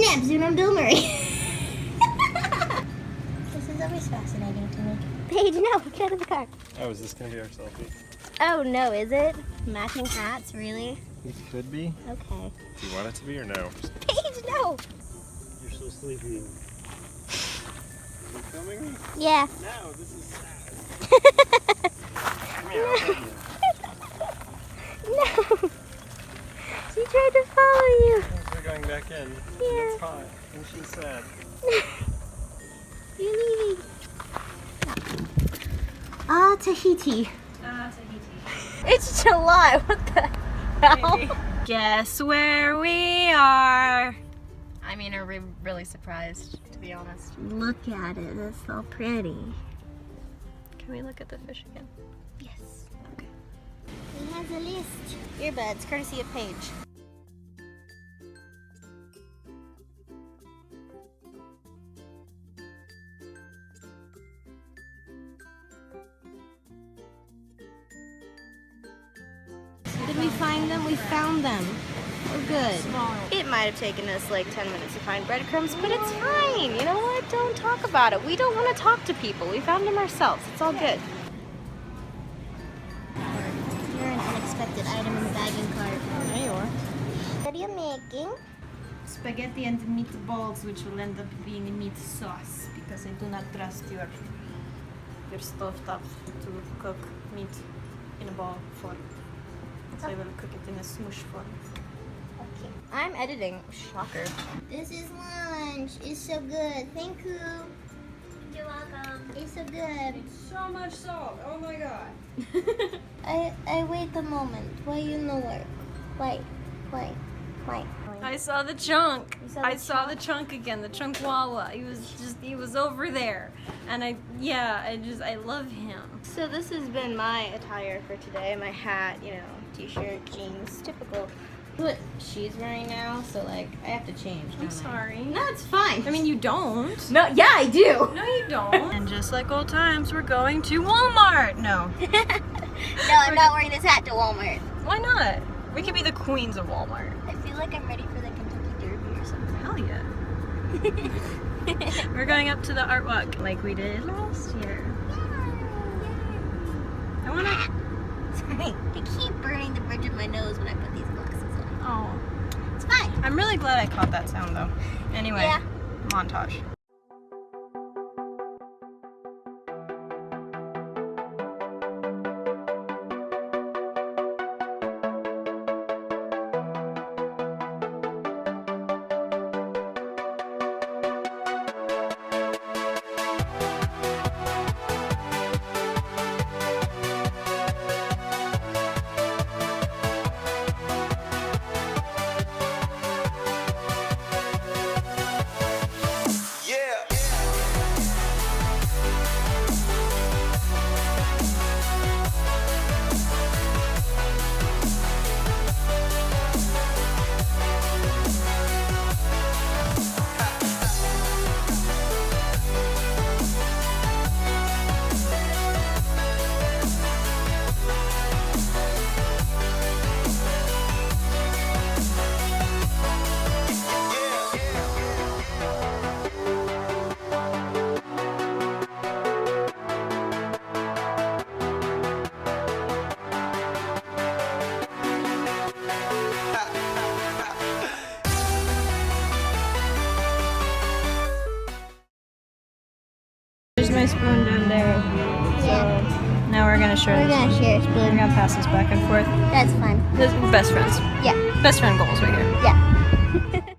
naps, you know, don't worry. This is always fascinating to me. Paige, no, get out of the car. Oh, is this gonna be our selfie? Oh no, is it? Matching hats, really? It could be. Okay. Do you want it to be or no? Paige, no! You're so sleepy. Are you filming me? Yeah. No, this is sad. No! She tried to follow you. We're going back in. Yeah. It's hot. And she's sad. You're leaving. Ah, Tahiti. Ah, Tahiti. It's July. What the hell? Guess where we are? I mean, are we really surprised, to be honest? Look at it. It's so pretty. Can we look at the fish again? Yes. Okay. It has a list. Earbuds, courtesy of Paige. Did we find them? We found them. We're good. It might have taken us like 10 minutes to find breadcrumbs, but it's fine. You know what? Don't talk about it. We don't want to talk to people. We found them ourselves. It's all good. You're an unexpected item in the bagging cart. There you are. What are you making? Spaghetti and meatballs, which will end up being a meat sauce, because I do not trust your stove top to cook meat in a ball form. So I will cook it in a smoosh form. Okay. I'm editing. Shocker. This is lunch. It's so good. Thank you. You're welcome. It's so good. So much salt. Oh my god. I wait a moment. Why you no work? Why? I saw the chunk. You saw I the saw the chunk again. The chunk Wawa. He was over there, and I love him. So this has been my attire for today. My hat, you know, t-shirt, jeans, typical. What she's wearing now, so like I have to change. I'm sorry. No, it's fine. I mean, you don't. No, yeah, I do. No, you don't. And just like old times, we're going to Walmart. No. No, I'm not wearing this hat to Walmart. Why not? We could be the queens of Walmart. I feel like I'm ready for the Kentucky Derby or something. Hell yeah. We're going up to the art walk like we did last year. I wanna. Sorry, I keep burning the bridge of my nose when I put these glasses on. Oh. It's fine. I'm really glad I caught that sound though. Anyway, Yeah. montage. There's my spoon down there. So now we're gonna share. We're gonna share a We're spoon. gonna pass this back and forth. That's fine. This best friends. Yeah. Best friend goals right here. Yeah.